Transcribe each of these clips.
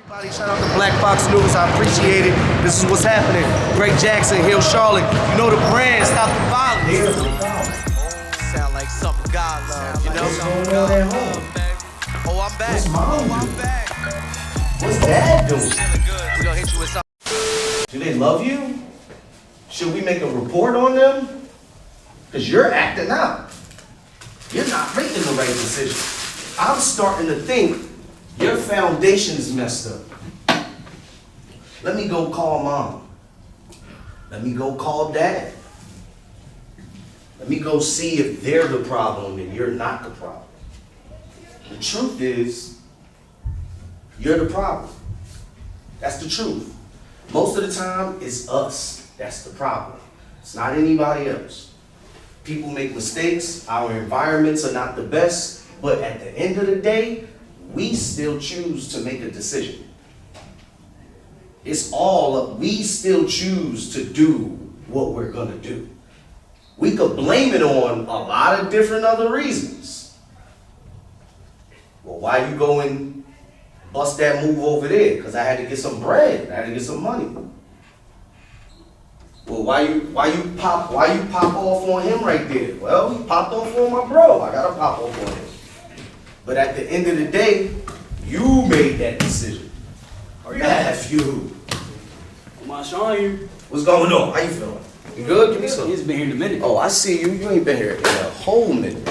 Shout out to Black Fox News, I appreciate it. This is what's happening. Great Jackson, Hill, Charlotte. You know the brand, stop the violence. Sound like something God loves, you know? What's going on at home? Oh, I'm back. What's mom I'm doing? back. What's dad doing? Feeling good. We're gonna hit you with something. Do they love you? Should we make a report on them? Because you're acting out. You're not making the right decision. I'm starting to think your foundation's messed up. Let me go call mom. Let me go call dad. Let me go see if they're the problem and you're not the problem. The truth is, you're the problem. That's the truth. Most of the time, it's us that's the problem. It's not anybody else. People make mistakes, our environments are not the best, but at the end of the day, we still choose to make a decision. It's all up, we still choose to do what we're gonna do. We could blame it on a lot of different other reasons. Well, why you go and bust that move over there? Because I had to get some bread, I had to get some money. Well, why you pop off on him right there? Well, he popped off on my bro. I gotta pop off on him. But at the end of the day, you made that decision. Or you. Come on, Sean. What's going on? How you feeling? You good? Give me some. He's been here in a minute. Oh, I see you. You ain't been here in a whole minute.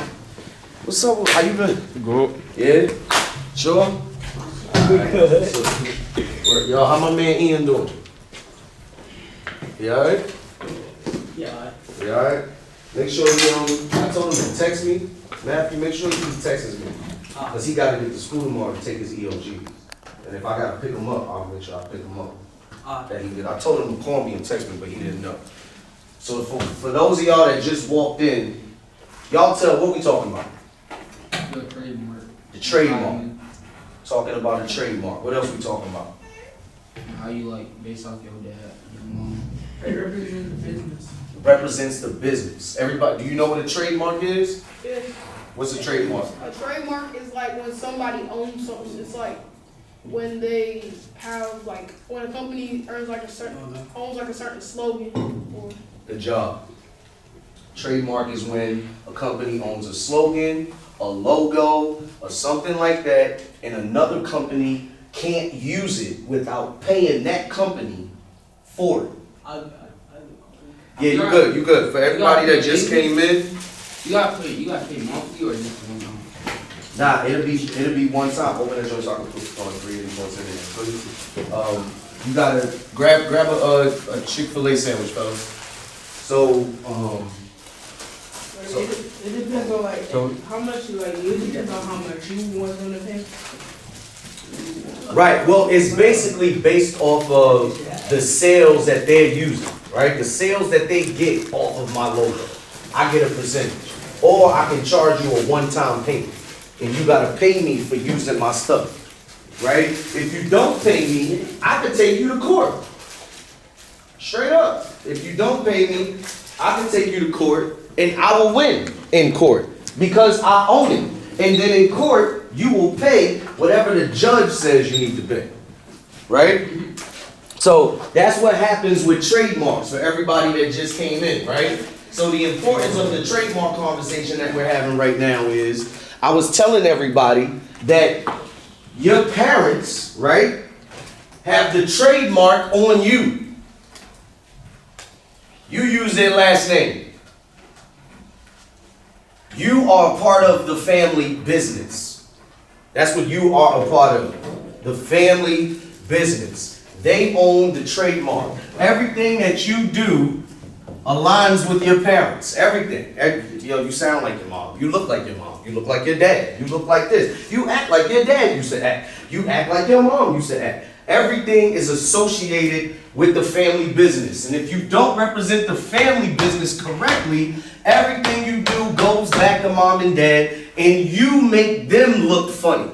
What's up? How you been? Good. Yeah? Sure? Yo, how my man Ian doing? You alright? Yeah. You alright? Make sure you, I told him to text me. Matthew, make sure he texts me. Because he got to get to school tomorrow to take his EOG. And if I got to pick him up, I'll make sure I pick him up. That he did. I told him to call me and text me, but he didn't know. So for those of y'all that just walked in, y'all tell what we talking about. The trademark. The trademark. Talking about the trademark. What else we talking about? How you like based off your dad, your mom. It represents the business. Represents the business. Everybody, do you know what a trademark is? Yeah. What's a trademark? A trademark is like when somebody owns something. It's like when they have like when a company owns like a certain slogan or. Good job. Trademark is when a company owns a slogan, a logo, or something like that, and another company can't use it without paying that company for it. Yeah, you good, you good. For everybody that just came in, You gotta pay monthly or just one time? nah, it'll be one time. Open that joint so I can put on 3 of these ones in there. You gotta grab a Chick-fil-A sandwich, fellas. So, It depends on like how much you like. It depends on how much you want them to pay. right, well, it's basically based off of the sales that they're using, right? The sales that they get off of my logo. I get a percentage. Or I can charge you a one-time payment. And you gotta pay me for using my stuff, right? If you don't pay me, I could take you to court. Straight up. If you don't pay me, I can take you to court and I will win in court because I own it. And then in court, you will pay whatever the judge says you need to pay, right? So that's what happens with trademarks for everybody that just came in, right? So the importance of the trademark conversation that we're having right now is, I was telling everybody that your parents, right, have the trademark on you. You use their last name. You are part of the family business. That's what you are a part of. The family business. They own the trademark. Everything that you do aligns with your parents. Everything. Yo, you sound like your mom. You look like your mom. You look like your dad. You look like this. You act like your dad used to act. You act like your mom used to act. Everything is associated with the family business. And if you don't represent the family business correctly, everything you do goes back to mom and dad, and you make them look funny.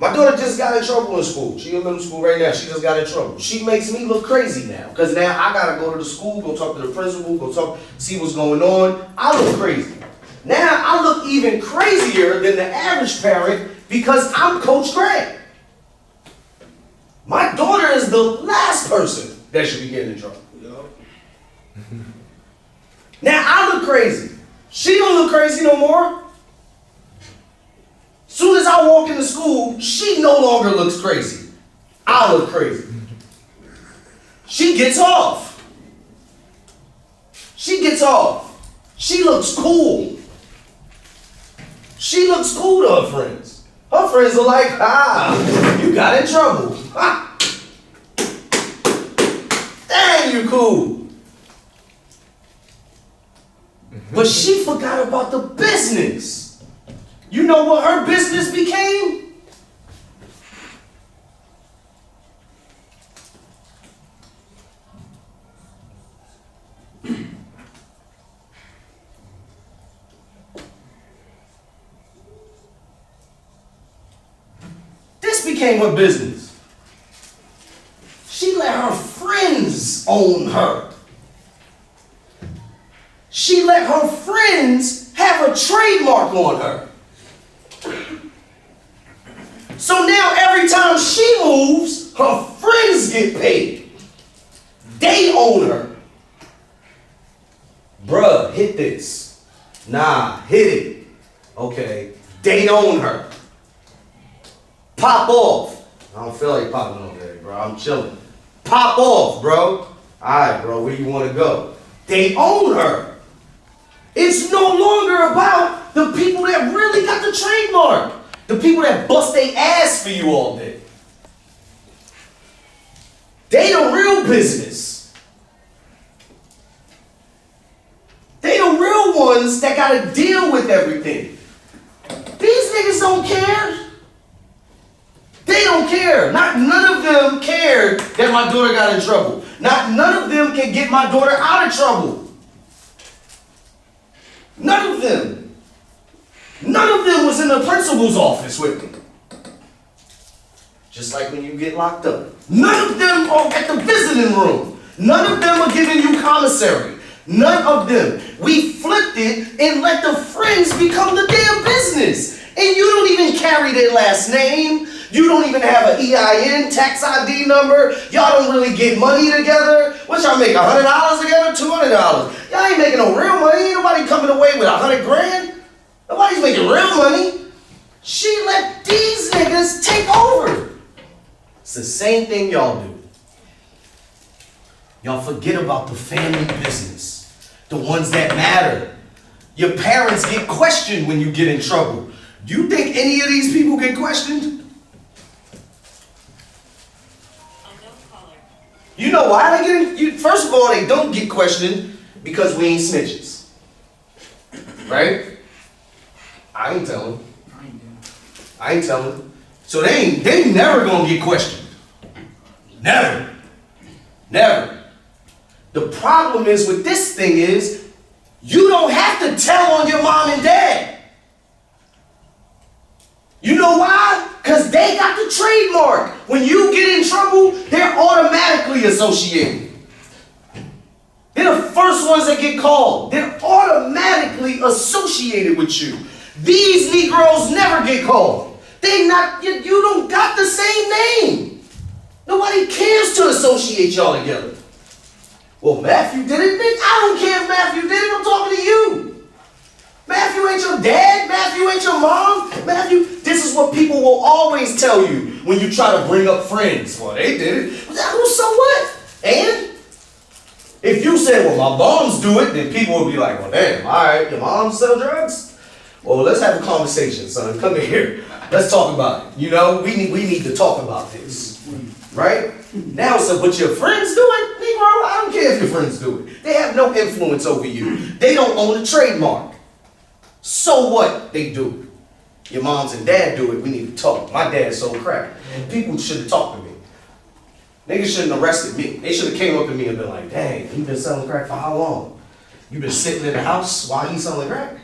My daughter just got in trouble in school. She in middle school right now. She just got in trouble. She makes me look crazy now. Because now I got to go to the school, go talk to the principal, see what's going on. I look crazy. Now I look even crazier than the average parent because I'm Coach Greg. the last person that should be getting in trouble. Now I look crazy. She don't look crazy no more. Soon as I walk into school, she no longer looks crazy. I look crazy. She gets off. She gets off. She looks cool. She looks cool to her friends. Her friends are like, you got in trouble. Dang, you cool. But she forgot about the business. You know what her business became? This became her business. She let her friends own her. She let her friends have a trademark on her. So now every time she moves, her friends get paid. They own her. Bruh, hit this. Nah, hit it. Okay, they own her. Pop off. I don't feel like popping off today, bro. I'm chilling. Pop off, bro. Alright, bro, where you want to go? They own her. It's no longer about the people that really got the trademark. The people that bust their ass for you all day. They the real business. They the real ones that got to deal with everything. These niggas don't care. They don't care. None of them cared that my daughter got in trouble. None of them can get my daughter out of trouble. None of them. None of them was in the principal's office with me. Just like when you get locked up. None of them are at the visiting room. None of them are giving you commissary. None of them. We flipped it and let the friends become the damn business. And you don't even carry their last name. You don't even have an EIN, tax ID number. Y'all don't really get money together. What y'all make, $100 together? $200? Y'all ain't making no real money. Ain't nobody coming away with $100 grand. Nobody's making real money. She let these niggas take over. It's the same thing y'all do. Y'all forget about the family business. The ones that matter. Your parents get questioned when you get in trouble. Do you think any of these people get questioned? You know why they get? First of all, they don't get questioned because we ain't snitches, right? I ain't telling. I ain't telling. So they never gonna get questioned. Never, never. The problem is with this thing is you don't have to tell on your mom and dad. You know why? Because they got the trademark. When you get in trouble, they're automatically associated. They're the first ones that get called. They're automatically associated with you. These Negroes never get called. You don't got the same name. Nobody cares to associate y'all together. Well, Matthew did it, bitch. I don't care if Matthew did it. I'm talking to you. Matthew ain't your dad. Matthew ain't your mom. Matthew, this is what people will always tell you when you try to bring up friends. Well, they did it. So what? And if you say, well, my moms do it, then people will be like, well, damn, all right, your mom sell drugs? Well, let's have a conversation, son. Come here. Let's talk about it. You know, we need to talk about this. Right? Now, so, but your friends do it? Negro, I don't care if your friends do it. They have no influence over you. They don't own a trademark. So what? They do. Your moms and dad do it. We need to talk. My dad sold crack. People should have talked to me. Niggas shouldn't have arrested me. They should have came up to me and been like, dang, you been selling crack for how long? You been sitting in the house while he's selling crack?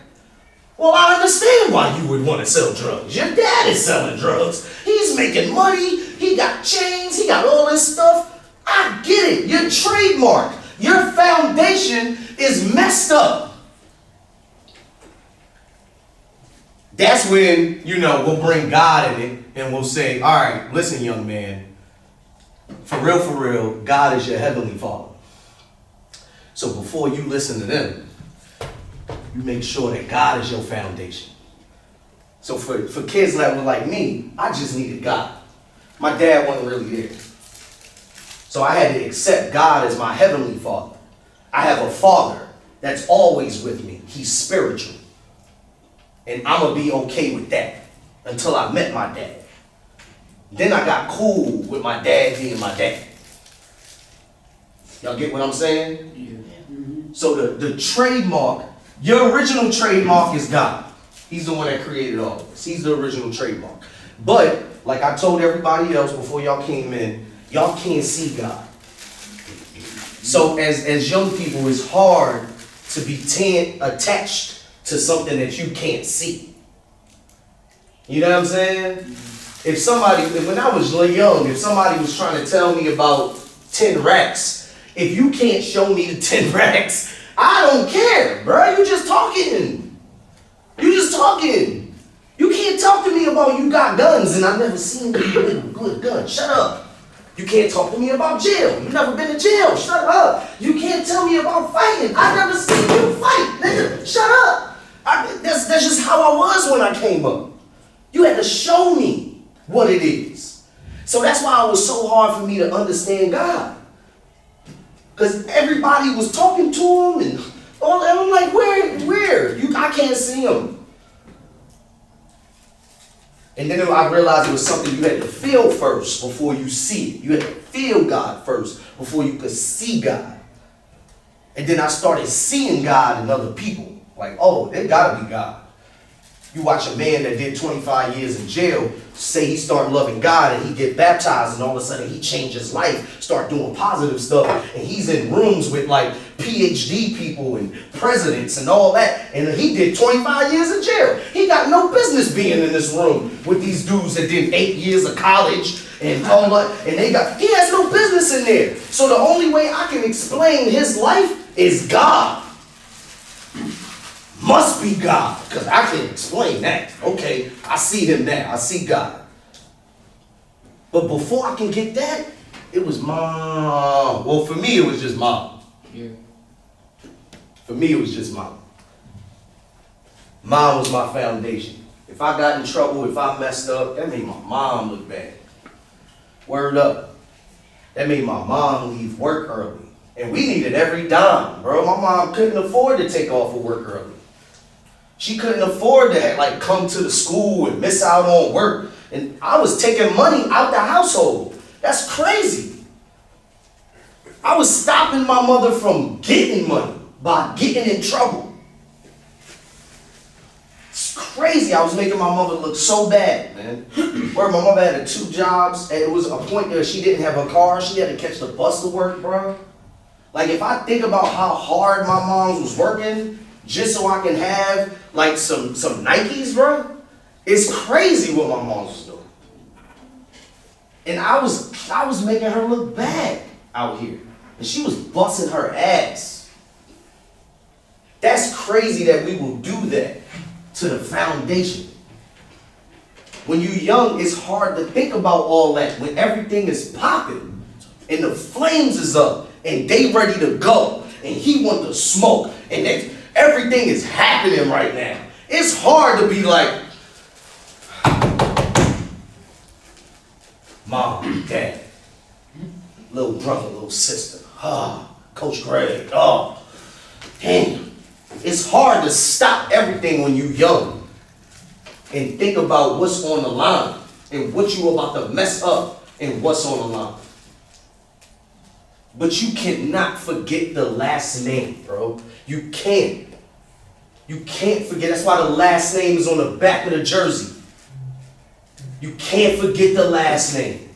Well, I understand why you would want to sell drugs. Your dad is selling drugs. He's making money. He got chains. He got all this stuff. I get it. Your trademark, your foundation is messed up. That's when, we'll bring God in it and we'll say, all right, listen, young man, for real, God is your heavenly Father. So before you listen to them, you make sure that God is your foundation. So for kids that were like me, I just needed God. My dad wasn't really there. So I had to accept God as my heavenly Father. I have a father that's always with me. He's spiritual. And I'm going to be okay with that until I met my dad. Then I got cool with my dad being my dad. Y'all get what I'm saying? Yeah. So the trademark, your original trademark is God. He's the one that created all of this. He's the original trademark. But, like I told everybody else before y'all came in, y'all can't see God. So as young people, it's hard to be attached to something that you can't see. You know what I'm saying? When I was young, if somebody was trying to tell me about 10 racks, if you can't show me the 10 racks, I don't care, bro. You just talking. You just talking. You can't talk to me about you got guns and I've never seen you with a good gun. Shut up. You can't talk to me about jail. You've never been to jail. Shut up. You can't tell me about fighting. I've never seen you fight. Nigga, shut up. That's just how I was when I came up. You had to show me what it is. So that's why it was so hard for me to understand God. Because everybody was talking to him and I'm like, where? I can't see him. And then I realized it was something you had to feel first before you see it. You had to feel God first before you could see God. And then I started seeing God in other people. Like, oh, there gotta be God. You watch a man that did 25 years in jail say he started loving God and he get baptized and all of a sudden he changed his life, start doing positive stuff, and he's in rooms with like PhD people and presidents and all that, and he did 25 years in jail. He got no business being in this room with these dudes that did 8 years of college and all that, and he has no business in there. So the only way I can explain his life is God. Must be God, because I can explain that. Okay, I see him now. I see God. But before I can get that, it was mom. Well, for me, it was just mom. Yeah. For me, it was just mom. Mom was my foundation. If I got in trouble, if I messed up, that made my mom look bad. Word up. That made my mom leave work early. And we needed every dime, bro. My mom couldn't afford to take off of work early. She couldn't afford to like come to the school and miss out on work. And I was taking money out the household. That's crazy. I was stopping my mother from getting money by getting in trouble. It's crazy. I was making my mother look so bad, man. Where my mother had 2 jobs, and it was a point where she didn't have a car. She had to catch the bus to work, bro. Like, if I think about how hard my mom was working just so I can have like some Nikes, bro, it's crazy what my mom was doing. And I was making her look bad out here. And she was busting her ass. That's crazy that we will do that to the foundation. When you're young, it's hard to think about all that when everything is popping and the flames is up and they ready to go and he want to smoke and everything is happening right now. It's hard to be like, mom, dad, little brother, little sister, Coach Greg, damn. It's hard to stop everything when you're young and think about what's on the line and what you're about to mess up and what's on the line. But you cannot forget the last name, bro. You can't. You can't forget. That's why the last name is on the back of the jersey. You can't forget the last name.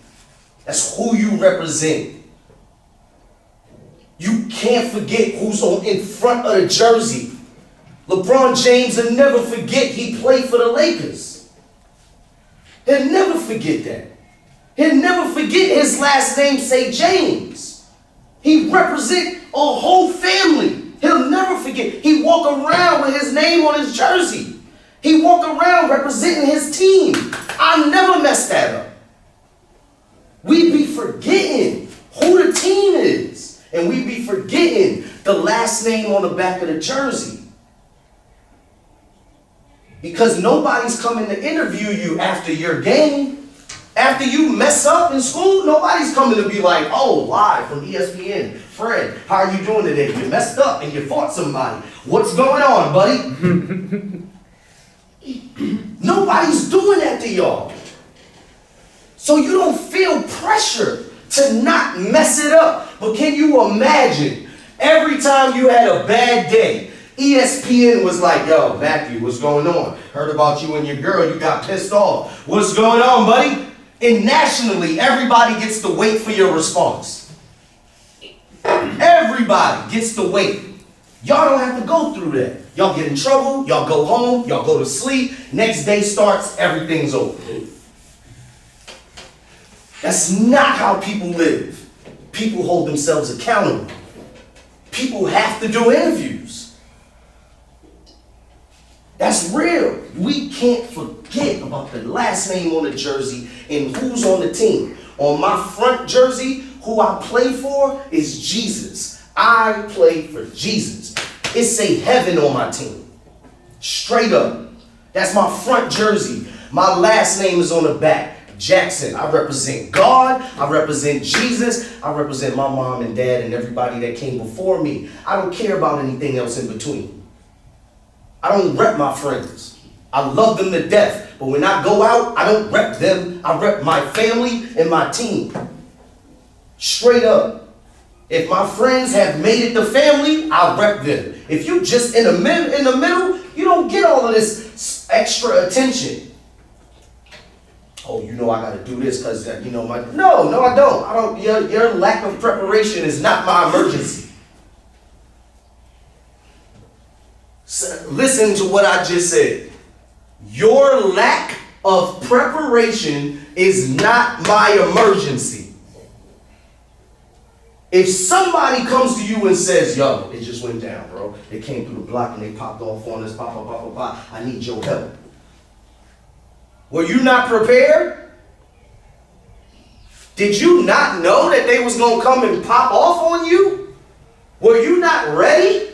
That's who you represent. You can't forget who's in front of the jersey. LeBron James will never forget he played for the Lakers. He'll never forget that. He'll never forget his last name say James. He represent a whole family. He'll never forget. He walk around with his name on his jersey. He walk around representing his team. I never messed that up. We be forgetting. the last name on the back of the jersey. Because nobody's coming to interview you after your game. After you mess up in school, nobody's coming to be like, oh, live from ESPN. Fred, how are you doing today? You messed up and you fought somebody. What's going on, buddy? Nobody's doing that to y'all. So you don't feel pressure to not mess it up. But can you imagine, every time you had a bad day, ESPN was like, yo, Matthew, what's going on? Heard about you and your girl, you got pissed off. What's going on, buddy? And nationally, everybody gets to wait for your response. Everybody gets to wait. Y'all don't have to go through that. Y'all get in trouble, y'all go home, y'all go to sleep. Next day starts, everything's over. That's not how people live. People hold themselves accountable. People have to do interviews. That's real. We can't forget about the last name on the jersey and who's on the team. On my front jersey, who I play for is Jesus. I play for Jesus. It say heaven on my team. Straight up. That's my front jersey. My last name is on the back. Jackson. I represent God. I represent Jesus. I represent my mom and dad and everybody that came before me. I don't care about anything else in between. I don't rep my friends. I love them to death. But when I go out, I don't rep them. I rep my family and my team. Straight up. If my friends have made it to family, I'll rep them. If you just in the middle, you don't get all of this extra attention. Oh, you know I got to do this because you know my. No, I don't. Your lack of preparation is not my emergency. So, listen to what I just said. Your lack of preparation is not my emergency. If somebody comes to you and says, yo, it just went down, bro. They came through the block and they popped off on us, I need your help. Were you not prepared? Did you not know that they was going to come and pop off on you? Were you not ready?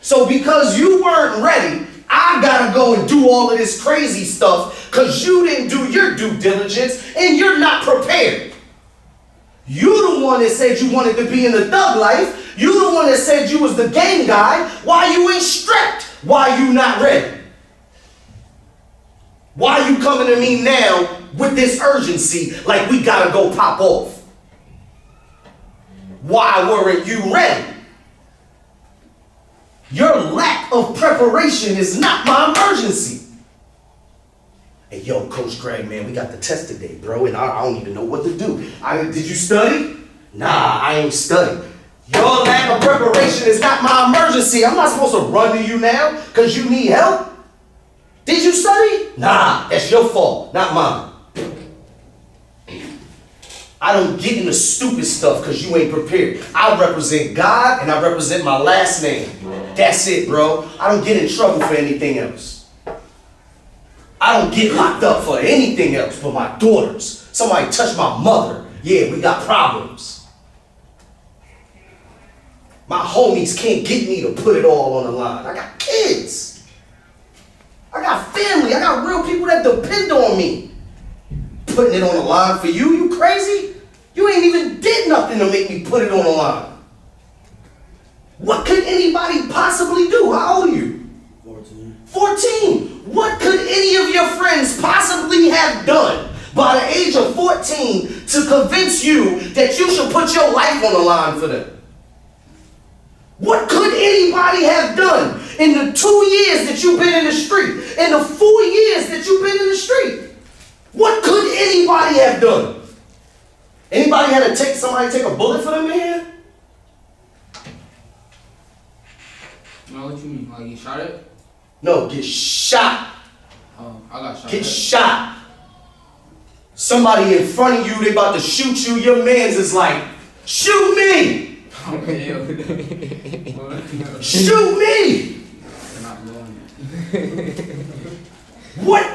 So because you weren't ready, I got to go and do all of this crazy stuff because you didn't do your due diligence and you're not prepared. You the one that said you wanted to be in the thug life. You the one that said you was the game guy. Why you ain't strapped? Why you not ready? Why you coming to me now with this urgency like we gotta go pop off? Why weren't you ready? Your lack of preparation is not my emergency. Hey, yo, Coach Greg, man, we got the test today, bro, and I don't even know what to do. Did you study? Nah, I ain't studied. Your lack of preparation is not my emergency. I'm not supposed to run to you now because you need help. Did you study? Nah, that's your fault, not mine. I don't get into stupid stuff because you ain't prepared. I represent God and I represent my last name. That's it, bro. I don't get in trouble for anything else. I don't get locked up for anything else but my daughters. Somebody touched my mother. Yeah, we got problems. My homies can't get me to put it all on the line. I got kids. I got family. I got real people that depend on me. Putting it on the line for you? You crazy? You ain't even did nothing to make me put it on the line. What could anybody possibly do? How old are you? 14. What could any of your friends possibly have done by the age of 14 to convince you that you should put your life on the line for them? What could anybody have done in the 2 years that you've been in the street, in the 4 years that you've been in the street? What could anybody have done? Anybody had to somebody take a bullet for them in here? No, what you mean? Like you shot it? No, get shot. Oh, I got shot. Get shot. Somebody in front of you, they about to shoot you. Your man's is like, shoot me. Okay. Shoot me. What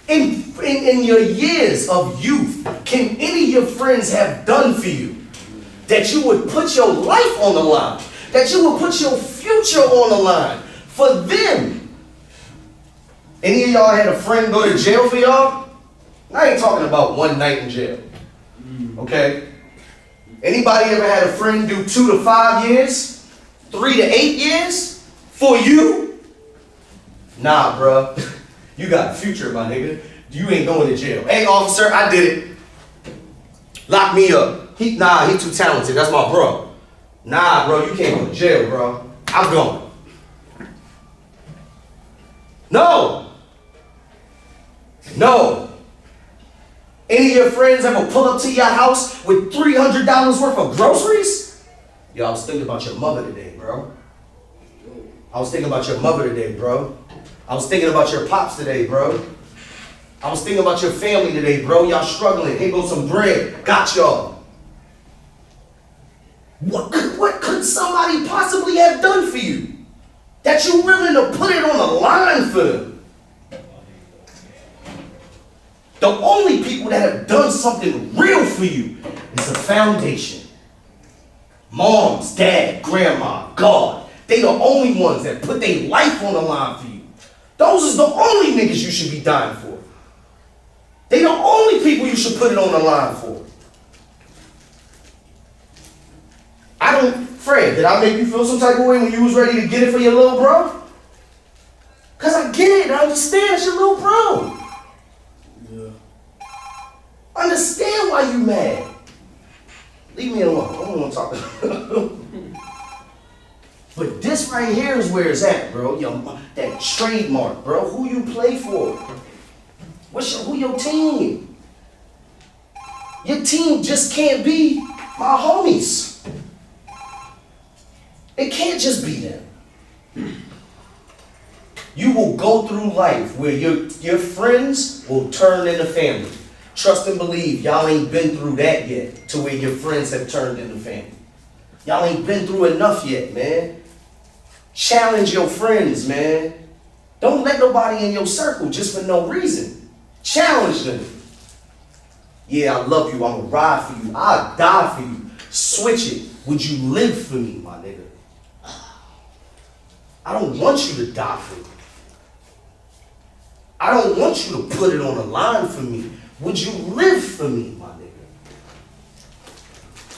in your years of youth can any of your friends have done for you that you would put your life on the line, that you would put your future on the line for them. Any of y'all had a friend go to jail for y'all? I ain't talking about one night in jail. Okay? Anybody ever had a friend do 2 to 5 years? 3 to 8 years? For you? Nah, bro. You got a future, my nigga. You ain't going to jail. Hey, officer, I did it. Lock me up. He too talented. That's my bro. Nah, bro, you can't go to jail, bro. I'm going. No. No. Any of your friends ever pull up to your house with $300 worth of groceries? Yo, I was thinking about your mother today, bro. I was thinking about your mother today, bro. I was thinking about your pops today, bro. I was thinking about your family today, bro. Y'all struggling. Here goes some bread. Got y'all. What could somebody possibly have done for you that you're willing to put it on the line for them? The only people that have done something real for you is the foundation. Moms, dad, grandma, God. They the only ones that put their life on the line for you. Those is the only niggas you should be dying for. They the only people you should put it on the line for. Fred, did I make you feel some type of way when you was ready to get it for your little bro? Cause I get it, I understand it's your little bro. Yeah. I understand why you mad. Leave me alone, I don't want to talk. But this right here is where it's at, bro. That trademark, bro. Who you play for? Who your team? Your team just can't be my homies. It can't just be them. You will go through life where your friends will turn into family. Trust and believe, y'all ain't been through that yet to where your friends have turned into family. Y'all ain't been through enough yet, man. Challenge your friends, man. Don't let nobody in your circle just for no reason. Challenge them. Yeah, I love you. I'm gonna ride for you. I'll die for you. Switch it. Would you live for me, my nigga? I don't want you to die for me. I don't want you to put it on the line for me. Would you live for me, my nigga?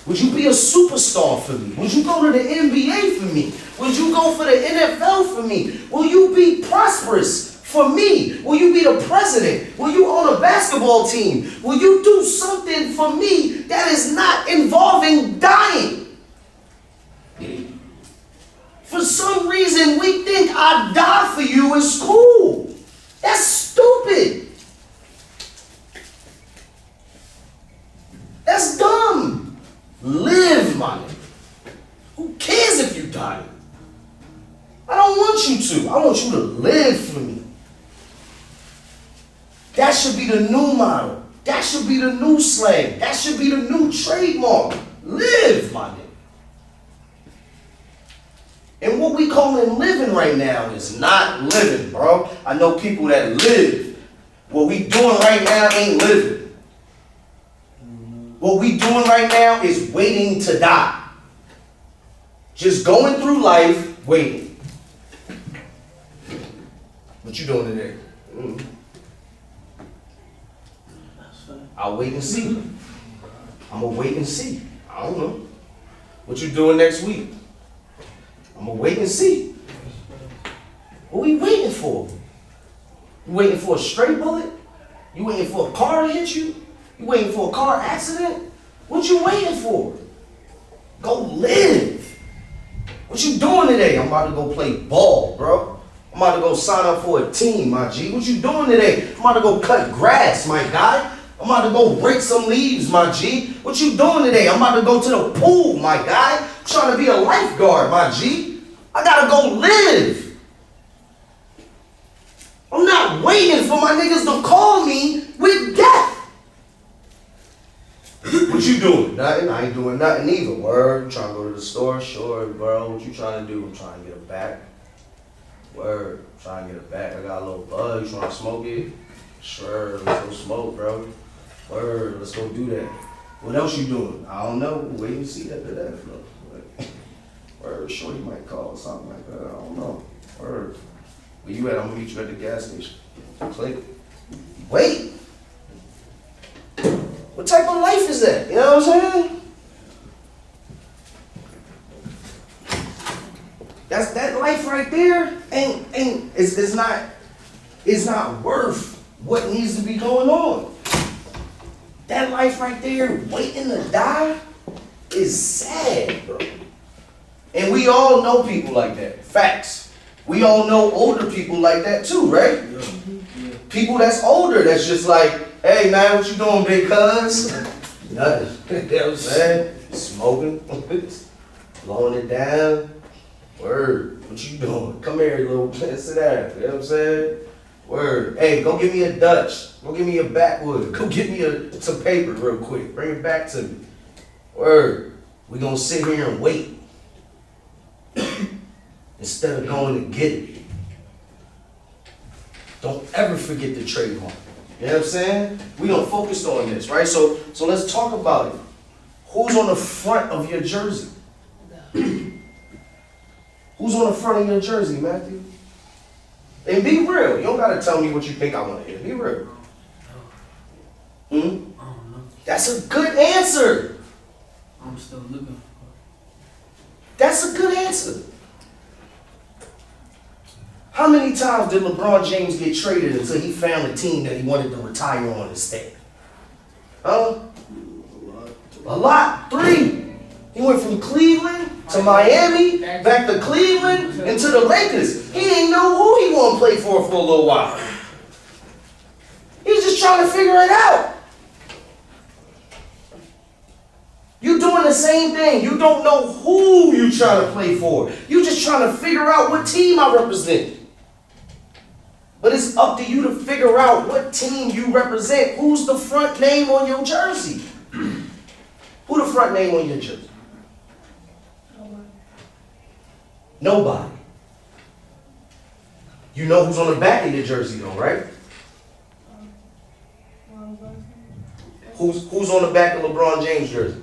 Would you be a superstar for me? Would you go to the NBA for me? Would you go for the NFL for me? Will you be prosperous for me? Will you be the president? Will you own a basketball team? Will you do something for me that is not involving dying? For some reason, we think I die for you is cool. That's stupid. That's dumb. Live, my nigga. Who cares if you die? I don't want you to. I want you to live for me. That should be the new model. That should be the new slang. That should be the new trademark. Live, my nigga. And what we calling living right now is not living, bro. I know people that live. What we doing right now ain't living. What we doing right now is waiting to die. Just going through life, waiting. What you doing today? I'll wait and see. I'm gonna wait and see. I don't know. What you doing next week? I'm gonna wait and see. What we waiting for? You waiting for a stray bullet? You waiting for a car to hit you? You waiting for a car accident? What you waiting for? Go live. What you doing today? I'm about to go play ball, bro. I'm about to go sign up for a team, my G. What you doing today? I'm about to go cut grass, my guy. I'm about to go rake some leaves, my G. What you doing today? I'm about to go to the pool, my guy. I'm trying to be a lifeguard, my G. I gotta go live. I'm not waiting for my niggas to call me with death. What you doing? Nothing. I ain't doing nothing either. Word. I'm trying to go to the store. Sure, bro. What you trying to do? I'm trying to get it back. Word. I'm trying to get it back. I got a little bud. You trying to smoke it? Sure. Let's go smoke, bro. Word. Let's go do that. What else you doing? I don't know. Wait and see after that flow. Or Shorty might call or something like that. I don't know. Or where you at? I'm gonna meet you at the gas station. Click. Wait. What type of life is that? You know what I'm saying? That life right there it's not worth what needs to be going on. That life right there, waiting to die, is sad, bro. And we all know people like that. Facts. We all know older people like that too, right? Yeah. People that's older, that's just like, hey man, what you doing, big cuz? Nothing. You know what I'm saying? Smoking, blowing it down. Word. What you doing? Come here, little man, sit down. You know what I'm saying? Word. Hey, go give me a Dutch. Go give me a backwood. Go get me some paper real quick. Bring it back to me. Word. We gonna sit here and wait. Instead of going to get it. Don't ever forget the trademark. You know what I'm saying? We don't focus on this, right? So let's talk about it. Who's on the front of your jersey? Who's on the front of your jersey, Matthew? And be real. You don't gotta tell me what you think I want to hear. Be real. That's a good answer. I'm still looking. That's a good answer. How many times did LeBron James get traded until he found a team that he wanted to retire on instead? Huh? A lot. 3. He went from Cleveland to Miami, back to Cleveland, and to the Lakers. He ain't know who he want to play for a little while. He's just trying to figure it out. You doing the same thing. You don't know who you trying to play for. You just trying to figure out what team I represent. But it's up to you to figure out what team you represent. Who's the front name on your jersey? Who the front name on your jersey? Nobody. You know who's on the back of your jersey though, right? Who's on the back of LeBron James' jersey?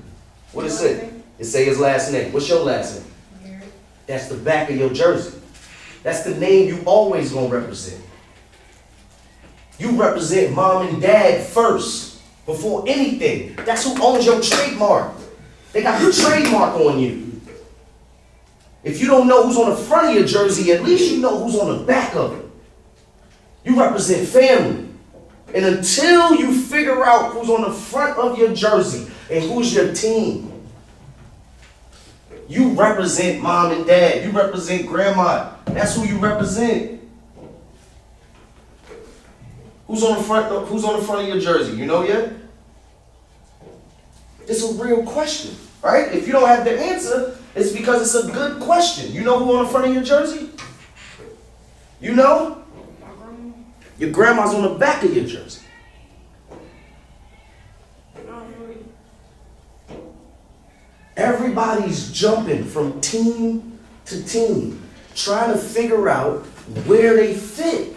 What does it say? It say his last name. What's your last name? That's the back of your jersey. That's the name you always gonna represent. You represent mom and dad first, before anything. That's who owns your trademark. They got the trademark on you. If you don't know who's on the front of your jersey, at least you know who's on the back of it. You represent family. And until you figure out who's on the front of your jersey and who's your team, you represent mom and dad. You represent grandma. That's who you represent. Who's on the front of your jersey? You know yet? It's a real question, right? If you don't have the answer, it's because it's a good question. You know who on the front of your jersey? You know? Your grandma's on the back of your jersey. Everybody's jumping from team to team, trying to figure out where they fit.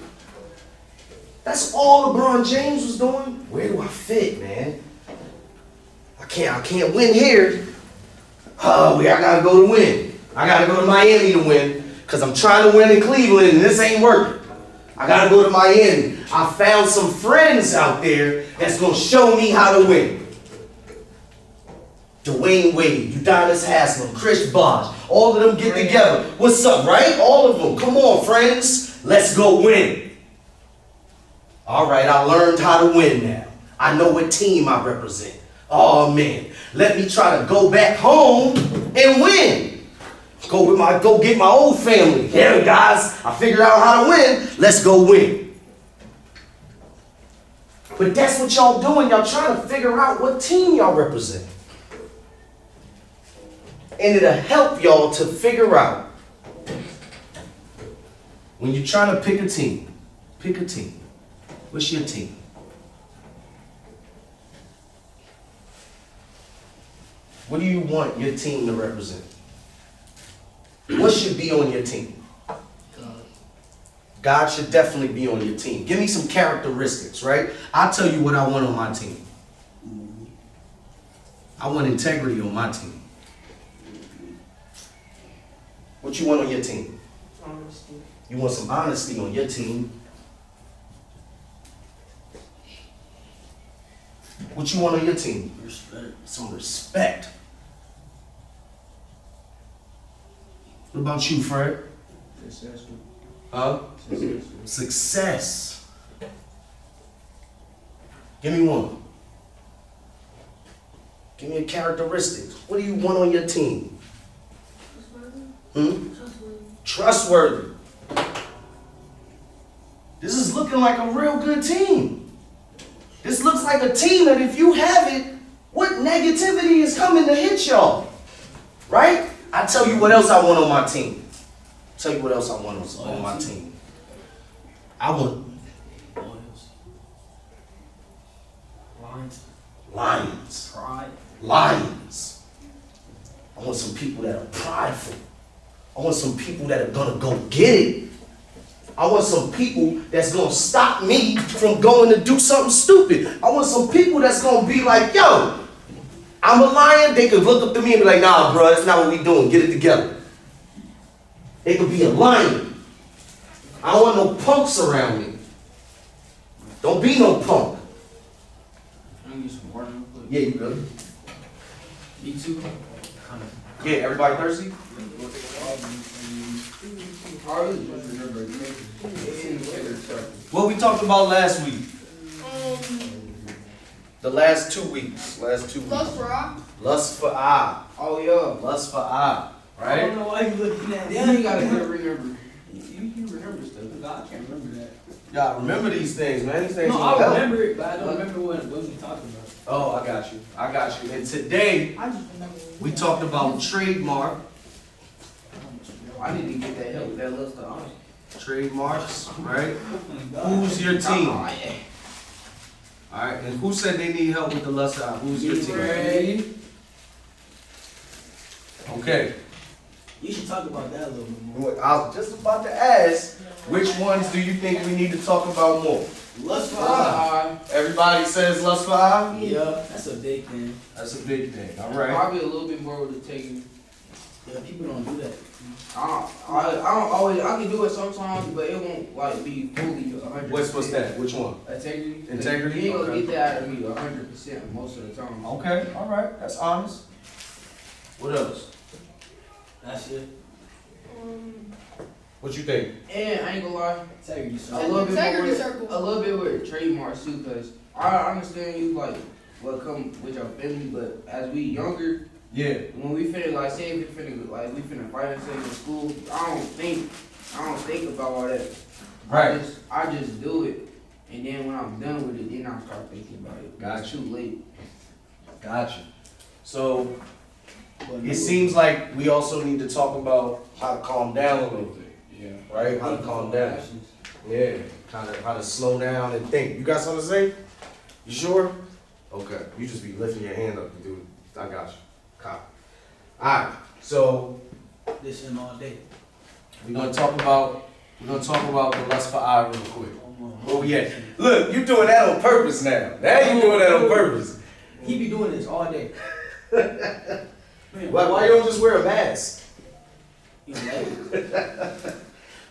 That's all LeBron James was doing. Where do I fit, man? I can't win here. I gotta go to win. I gotta go to Miami to win, because I'm trying to win in Cleveland and this ain't working. I gotta go to Miami. I found some friends out there that's gonna show me how to win. Dwayne Wade, Udonis Haslem, Chris Bosh, all of them get together. What's up, right? All of them. Come on, friends. Let's go win. All right, I learned how to win now. I know what team I represent. Oh man, let me try to go back home and win. Go get my old family. Yeah, guys, I figured out how to win. Let's go win. But that's what y'all doing. Y'all trying to figure out what team y'all represent. And it'll help y'all to figure out when you're trying to pick a team. Pick a team. What's your team? What do you want your team to represent? What should be on your team? God should definitely be on your team. Give me some characteristics, right? I'll tell you what I want on my team. I want integrity on my team. What you want on your team? Honesty. You want some honesty on your team. What you want on your team? Respect. Some respect. What about you, Fred? Successful. Huh? Successful. Success. Give me one. Give me a characteristic. What do you want on your team? Trustworthy. This is looking like a real good team. This looks like a team that if you have it, what negativity is coming to hit y'all? Right? I tell you what else I want on my team. Tell you what else I want on my team. I want lions. Pride. Lions. I want some people that are prideful. I want some people that are gonna go get it. I want some people that's gonna stop me from going to do something stupid. I want some people that's gonna be like, yo, I'm a lion. They could look up to me and be like, nah, bro, that's not what we doing. Get it together. They could be a lion. I don't want no punks around me. Don't be no punk. I'm gonna get some water real quick. Yeah, you good? Me too. Yeah, everybody thirsty? What we talked about last week? The last 2 weeks. Last 2 weeks. Lust for eye. Lust for eye. Oh yeah. Lust for eye. I Right? don't know why you looking at Yeah, you gotta good remember. You can remember stuff, because I can't remember that. Y'all remember these things, man. These things No, will I help. remember it, but I don't remember what we talked about. Oh, I got you. I got you. And today, I just remember. we talked about trademark. I need to get that help with that list of honest. Trademarks, right? Who's your team? Oh, yeah. Alright, and who said they need help with the lust eye? Who's your team? Ready? Okay. You should talk about that a little bit more. I was just about to ask, which ones do you think we need to talk about more? Lust for eye. Everybody says lust for eye? Yeah, that's a big thing. That's a big thing, alright? Probably a little bit more with the taking. Yeah, people don't do that. I don't always. I can do it sometimes, but it won't like be fully 100%. What's that? Which one? Integrity. Integrity? You ain't gonna Okay. get that out of me 100% most of the time. Okay, alright, that's honest. What else? That's it. What you think? And I ain't gonna lie, Integrity. a So. little bit Integrity more with, circle. a little bit with trademarks too, cause I understand you like what come with your family, but as we younger, Yeah. when we finna like say if we finna fight and say in school, I don't think about all that. Right. I just do it, and then when I'm done with it, then I start thinking about it. Gotcha. It's too late. Gotcha. So, it seems like we also need to talk about how to calm down a little bit. Yeah. Right? How to calm down. Yeah. How to slow down and think. You got something to say? You sure? Okay. You just be lifting your hand up, dude. I got you. Copy. Alright, so This in all day. we're gonna talk about the lust for eye real quick. Oh yeah. Look, you doing that on purpose now. Now you doing that on purpose. He be doing this all day. Why you don't just wear a mask? You like,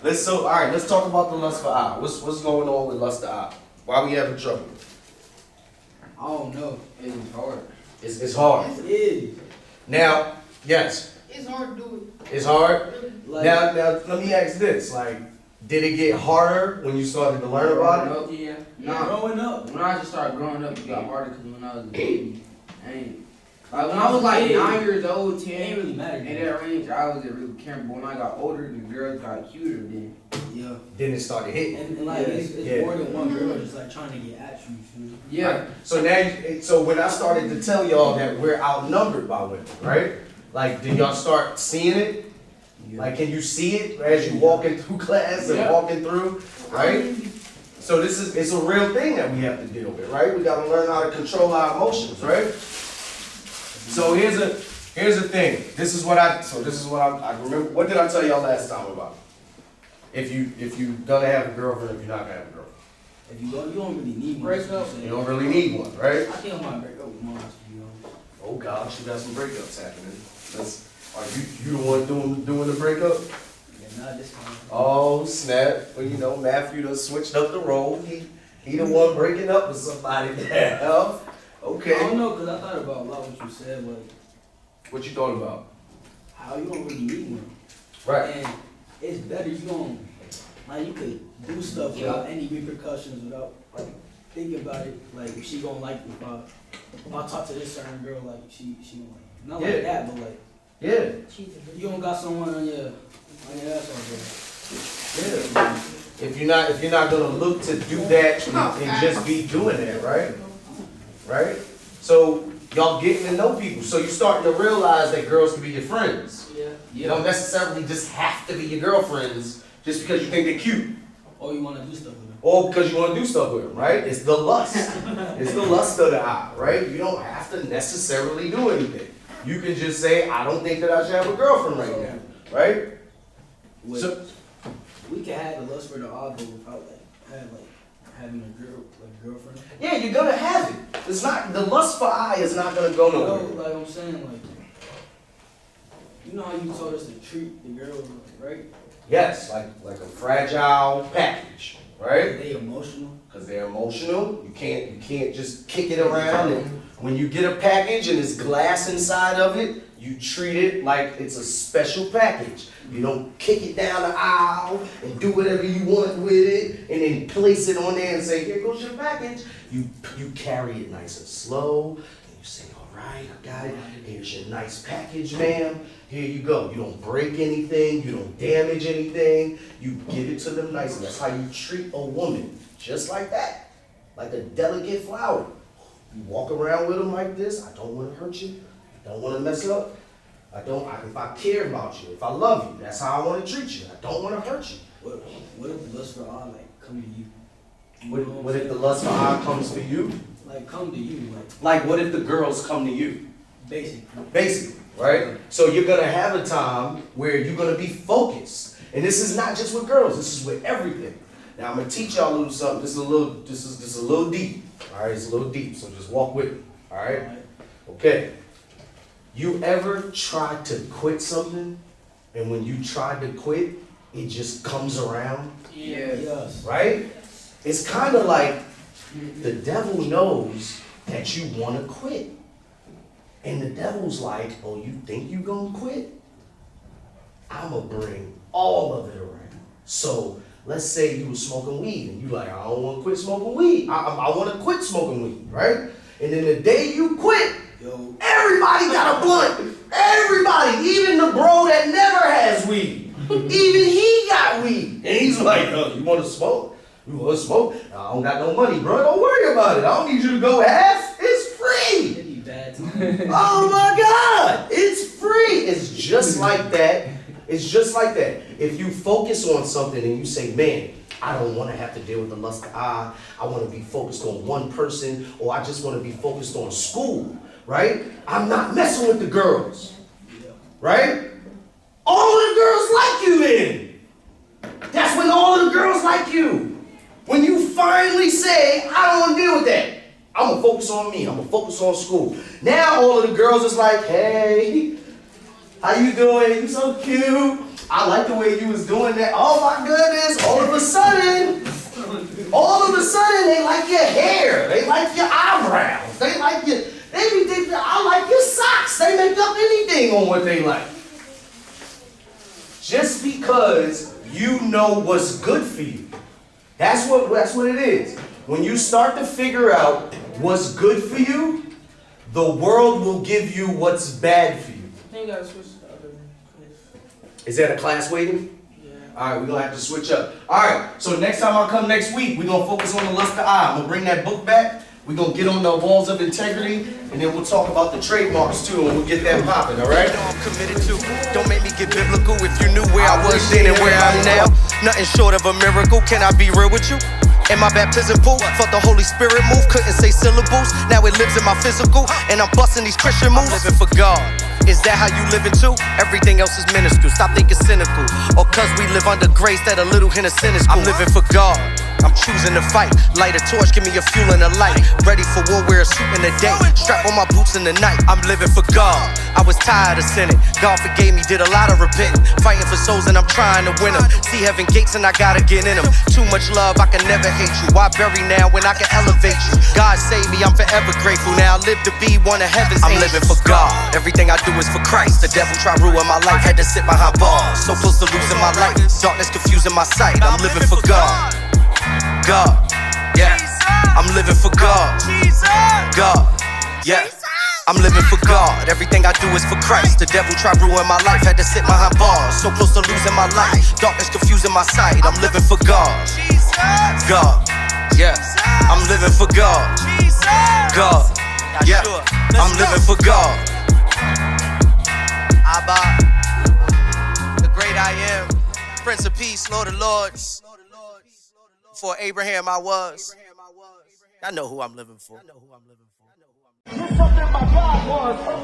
Let's talk about the lust for eye. What's going on with lust for eye? Why we having trouble? I don't know. It's hard. It's hard. It is. Now, yes, It's hard to do it's hard. it. Like, Now let me ask this, like, did it get harder when you started to learn about it? yeah. Nah. Growing up. When I just started growing up, it got harder because when I was a baby, like when I was like 9 years old, It 10, ain't really matter. in that range, I wasn't really caring. But when I got older, the girls got cuter then. Yeah. Then it started hitting. And like, it's Yeah. more than one girl just like trying to get at you. You know? Yeah. Right. So now, so when I started to tell y'all that we're outnumbered by women, right? Like, did y'all start seeing it? Like, can you see it as you walking through class and Yeah. walking through, right? So it's a real thing that we have to deal with, right? We gotta learn how to control our emotions, right? So here's the thing. This is what I remember. What did I tell y'all last time about? If you gonna have a girlfriend, if you're not gonna have a girlfriend, If you don't really need one. Break that's what up. I'm saying. you don't really need one, right? I think I might break up with mine, to be honest. gosh, you got some breakups happening. Are you the one doing the breakup? Yeah, not this time. Oh snap! Well, you know Matthew done switched up the role. He the one breaking up with somebody now. Okay. I don't know, cause I thought about a lot what you said, but What you thought about? how you don't really need one. Right. And it's better you don't, like you could do stuff without any repercussions, without like thinking about it. Like if she gonna like me, if I talk to this certain girl, like she gonna like me. Not Yeah. like that, but like Yeah. you don't got someone on your ass all day. Yeah. If you're not gonna look to do that and just be doing that, right? Right? So y'all getting to know people. So you're starting to realize that girls can be your friends. Yeah. You don't necessarily just have to be your girlfriends just because you think they're cute. Or you wanna do stuff with them. Or because you want to do stuff with them, right? It's the lust. It's the lust of the eye, right? You don't have to necessarily do anything. You can just say, I don't think that I should have a girlfriend right now, right? Wait, So, we can have the lust for the eye, but without having a girlfriend. yeah, you're gonna have it. It's not, the lust for eye is not gonna go No, nowhere. like I'm saying, like you know how you told us to treat the girl, right? Yes, like a fragile package, right? They emotional. Because they're emotional. You can't just kick it around. And when you get a package and there's glass inside of it, you treat it like it's a special package. You don't kick it down the aisle and do whatever you want with it and then place it on there and say, here goes your package. You carry it nice and slow. And you say, all right, I got it. Here's your nice package, ma'am. Here you go. You don't break anything. You don't damage anything. You give it to them nicely. That's how you treat a woman. Just like that. Like a delicate flower. You walk around with them like this. I don't want to hurt you. I don't want to mess up. If I care about you, if I love you, that's how I want to treat you. I don't want to hurt you. What if the lust for eye come to you? What if the lust for eye comes for you? Like come to you, Like what if the girls come to you? basically. Right? So you're gonna have a time where you're gonna be focused. And this is not just with girls, this is with everything. Now I'm gonna teach y'all a little something. This is a little deep. Alright, it's a little deep, so just walk with me. Alright? Okay. You ever tried to quit something, and when you tried to quit, it just comes around? Yes. Right? It's kind of like the devil knows that you want to quit. And the devil's like, oh, you think you gonna quit? I'm gonna bring all of it around. So let's say you were smoking weed, and you like, I don't want to quit smoking weed. I want to quit smoking weed, right? And then the day you quit, everybody got a blunt. Everybody, even the bro that never has weed. Even he got weed. And he's like, oh, you want to smoke? You want to smoke? I don't got no money, bro. Don't worry about it. I don't need you to go half. It's free. It'd be bad. Oh my God. It's free. It's just like that. It's just like that. If you focus on something and you say, man, I don't want to have to deal with the lust of eye. I want to be focused on one person, or I just want to be focused on school, right? I'm not messing with the girls, right? All of the girls like you then. That's when all of the girls like you. When you finally say, I don't want to deal with that. I'm going to focus on me. I'm going to focus on school. Now all of the girls is like, hey, how you doing? You so cute. I like the way you was doing that. Oh my goodness. All of a sudden, they like your hair. They like your eyebrows. They like your, I like your socks. They make up anything on what they like. Just because you know what's good for you. That's what it is. When you start to figure out what's good for you, the world will give you what's bad for you. I think you gotta switch to the other class. Is that a class waiting? Yeah. All right, we're going to have to switch up. All right, so next time I come next week, we're going to focus on the lust of eye. I'm going to bring that book back. We're going to get on the walls of integrity, and then we'll talk about the trademarks too, and we'll get that popping, all right? I'm committed to. Don't make me get biblical if you knew where I was then and where I'm now. Nothing short of a miracle. Can I be real with you? In my baptism pool, felt the Holy Spirit move, couldn't say syllables. Now it lives in my physical, and I'm busting these Christian moves. I'm living for God. Is that how you living too? Everything else is minuscule. Stop thinking cynical. Or cause we live under grace that a little hint of sin is cool. I'm living for God. I'm choosing to fight. Light a torch, give me a fuel and a light. Ready for war, wear a suit in the day. Strap on my boots in the night. I'm living for God. I was tired of sinning. God forgave me, did a lot of repenting. Fighting for souls and I'm trying to win them. See heaven gates and I gotta get in them. Too much love, I can never hate you. Why bury now when I can elevate you? God save me, I'm forever grateful. Now I live to be one of heaven's angels. I'm living for God. Everything I do is for Christ. The devil tried ruin my life, had to sit behind bars. So close to losing my life. Darkness confusing my sight. I'm living for God. God, yeah. I'm living for God. God, yeah. I'm living for God. Everything I do is for Christ. The devil tried ruin my life, had to sit behind bars. So close to losing my life. Darkness confusing my sight. I'm living for God. God, yeah. I'm living for God. God, yeah. I'm living for God. Abba, the great I am, Prince of Peace, Lord of Lords. For Abraham I was. I know who I'm living for. Here's something my God was.